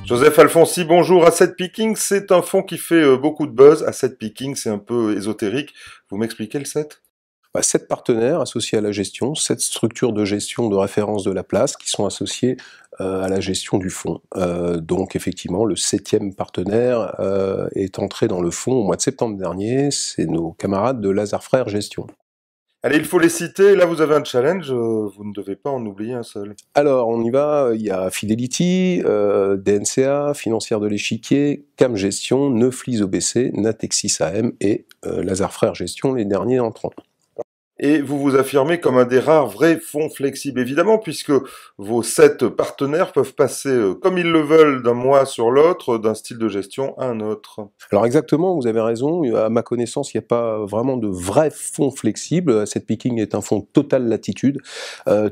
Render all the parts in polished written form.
Joseph Alfonsi, bonjour. Asset Picking, c'est un fonds qui fait beaucoup de buzz. Asset Picking, c'est un peu ésotérique. Vous m'expliquez le set? 7 partenaires associés à la gestion, 7 structures de gestion de référence de la place qui sont associées à la gestion du fonds. Donc effectivement, le 7e partenaire est entré dans le fonds au mois de septembre dernier. C'est nos camarades de Lazare Frères Gestion. Allez, il faut les citer. Là, vous avez un challenge. Vous ne devez pas en oublier un seul. Alors, on y va. Il y a Fidelity, DNCA, Financière de l'Échiquier, CAM Gestion, Neuflis OBC, Natexis AM et Lazare Frères Gestion, les derniers entrants. Et vous vous affirmez comme un des rares vrais fonds flexibles, évidemment, puisque vos 7 partenaires peuvent passer comme ils le veulent d'un mois sur l'autre, d'un style de gestion à un autre. Alors exactement, vous avez raison. À ma connaissance, il n'y a pas vraiment de vrai fonds flexible. Asset Picking est un fonds total latitude,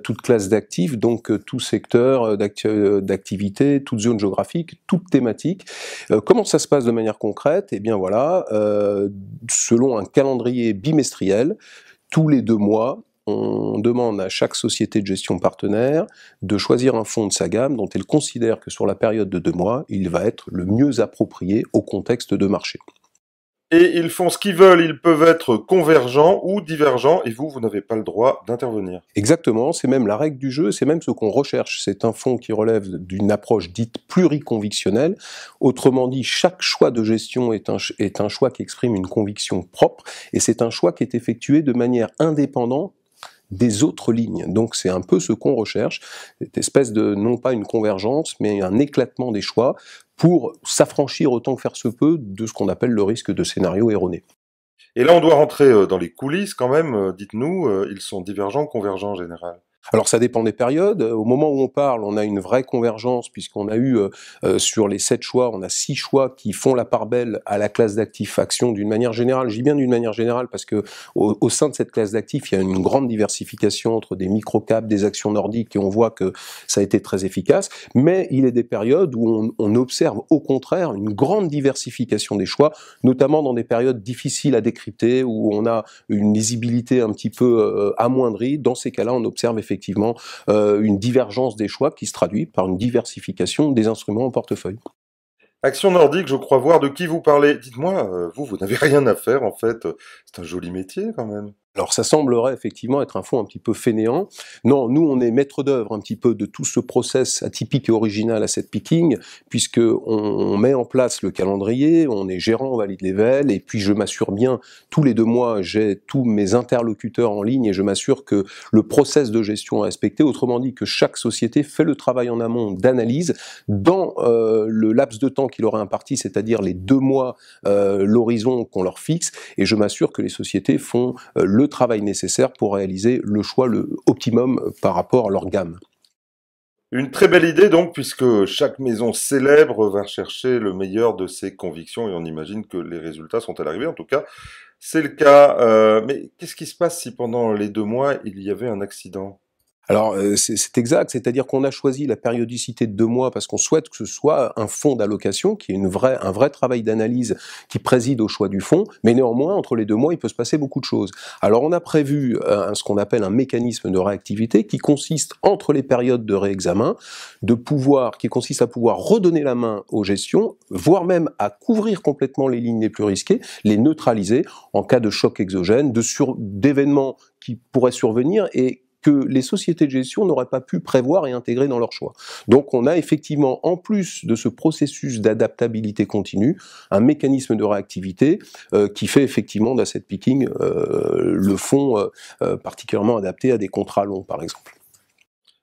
toute classe d'actifs, donc tout secteur d'activité, toute zone géographique, toute thématique. Comment ça se passe de manière concrète? Eh bien voilà, selon un calendrier bimestriel, tous les 2 mois, on demande à chaque société de gestion partenaire de choisir un fonds de sa gamme dont elle considère que sur la période de 2 mois, il va être le mieux approprié au contexte de marché. Et ils font ce qu'ils veulent, ils peuvent être convergents ou divergents, et vous n'avez pas le droit d'intervenir. Exactement, c'est même la règle du jeu, c'est même ce qu'on recherche. C'est un fonds qui relève d'une approche dite pluriconvictionnelle. Autrement dit, chaque choix de gestion est un choix qui exprime une conviction propre, et c'est un choix qui est effectué de manière indépendante des autres lignes. Donc c'est un peu ce qu'on recherche, cette espèce de, non pas une convergence, mais un éclatement des choix pour s'affranchir autant que faire se peut de ce qu'on appelle le risque de scénario erroné. Et là, on doit rentrer dans les coulisses quand même. Dites-nous, ils sont divergents ou convergents en général? Alors ça dépend des périodes. Au moment où on parle, on a une vraie convergence puisqu'on a eu sur les 7 choix, on a 6 choix qui font la part belle à la classe d'actifs actions d'une manière générale. Je dis bien d'une manière générale parce que au sein de cette classe d'actifs, il y a une grande diversification entre des micro-caps, des actions nordiques et on voit que ça a été très efficace. Mais il y a des périodes où on observe au contraire une grande diversification des choix, notamment dans des périodes difficiles à décrypter où on a une lisibilité un petit peu amoindrie. Dans ces cas-là, on observe effectivement une divergence des choix qui se traduit par une diversification des instruments en portefeuille. Action nordique, je crois voir de qui vous parlez. Dites-moi, vous n'avez rien à faire en fait. C'est un joli métier quand même. Alors ça semblerait effectivement être un fonds un petit peu fainéant. Non, nous on est maître d'œuvre un petit peu de tout ce process atypique et original Asset Picking, puisque on met en place le calendrier, on est gérant, on valide les VL, et puis je m'assure bien, tous les 2 mois, j'ai tous mes interlocuteurs en ligne et je m'assure que le process de gestion est respecté. Autrement dit, que chaque société fait le travail en amont d'analyse dans le laps de temps qu'il leur a imparti, c'est-à-dire les 2 mois, l'horizon qu'on leur fixe, et je m'assure que les sociétés font le travail nécessaire pour réaliser le choix le optimum par rapport à leur gamme. Une très belle idée donc, puisque chaque maison célèbre va chercher le meilleur de ses convictions et on imagine que les résultats sont à l'arrivée. En tout cas, c'est le cas. Mais qu'est-ce qui se passe si pendant les 2 mois, il y avait un accident? Alors c'est exact, c'est-à-dire qu'on a choisi la périodicité de 2 mois parce qu'on souhaite que ce soit un fonds d'allocation qui est un vrai travail d'analyse qui préside au choix du fonds, mais néanmoins entre les 2 mois il peut se passer beaucoup de choses. Alors on a prévu ce qu'on appelle un mécanisme de réactivité qui consiste entre les périodes de réexamen, qui consiste à pouvoir redonner la main aux gestions, voire même à couvrir complètement les lignes les plus risquées, les neutraliser en cas de choc exogène, d'événements qui pourraient survenir et que les sociétés de gestion n'auraient pas pu prévoir et intégrer dans leur choix. Donc on a effectivement, en plus de ce processus d'adaptabilité continue, un mécanisme de réactivité qui fait effectivement d'Asset Picking le fonds particulièrement adapté à des contrats longs, par exemple.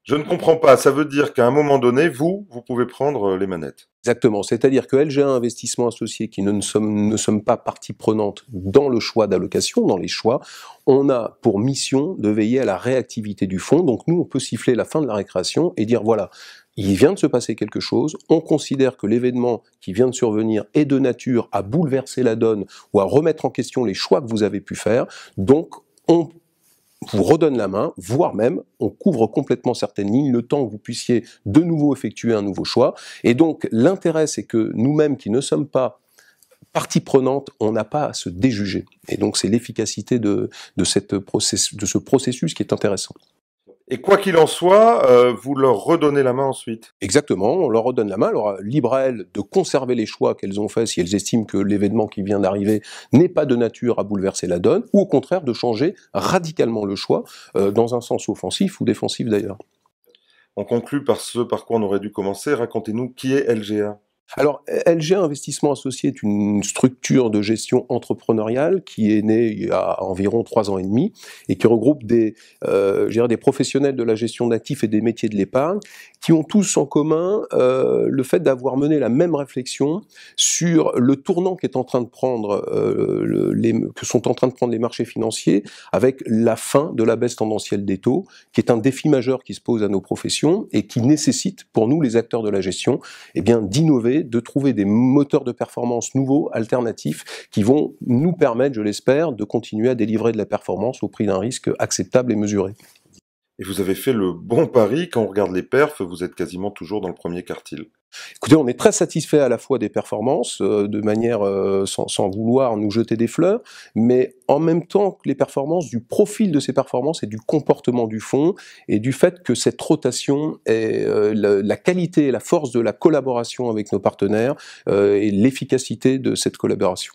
Je ne comprends pas. Ça veut dire qu'à un moment donné, vous pouvez prendre les manettes. Exactement, c'est-à-dire que LGA Investissement Associé, qui ne sommes pas partie prenante dans le choix d'allocation, dans les choix, on a pour mission de veiller à la réactivité du fonds. Donc nous, on peut siffler la fin de la récréation et dire voilà, il vient de se passer quelque chose, on considère que l'événement qui vient de survenir est de nature à bouleverser la donne ou à remettre en question les choix que vous avez pu faire, donc on vous redonne la main, voire même on couvre complètement certaines lignes, le temps que vous puissiez de nouveau effectuer un nouveau choix. Et donc l'intérêt, c'est que nous-mêmes qui ne sommes pas partie prenante, on n'a pas à se déjuger. Et donc c'est l'efficacité de ce processus qui est intéressant. Et quoi qu'il en soit, vous leur redonnez la main ensuite. Exactement, on leur redonne la main, alors libre à elles de conserver les choix qu'elles ont faits si elles estiment que l'événement qui vient d'arriver n'est pas de nature à bouleverser la donne, ou au contraire de changer radicalement le choix, dans un sens offensif ou défensif d'ailleurs. On conclut par ce par quoi on aurait dû commencer. Racontez-nous qui est LGA. Alors, LGA Investissement Associé est une structure de gestion entrepreneuriale qui est née il y a environ 3 ans et demi et qui regroupe je dirais des professionnels de la gestion d'actifs et des métiers de l'épargne qui ont tous en commun le fait d'avoir mené la même réflexion sur le tournant qu'est en train de prendre, que sont en train de prendre les marchés financiers avec la fin de la baisse tendancielle des taux, qui est un défi majeur qui se pose à nos professions et qui nécessite, pour nous les acteurs de la gestion, eh bien, d'innover, de trouver des moteurs de performance nouveaux, alternatifs, qui vont nous permettre, je l'espère, de continuer à délivrer de la performance au prix d'un risque acceptable et mesuré. Et vous avez fait le bon pari, quand on regarde les perfs, vous êtes quasiment toujours dans le premier quartile. Écoutez, on est très satisfait à la fois des performances, de manière sans vouloir nous jeter des fleurs, mais en même temps que les performances, du profil de ces performances et du comportement du fonds, et du fait que cette rotation est la qualité et la force de la collaboration avec nos partenaires et l'efficacité de cette collaboration.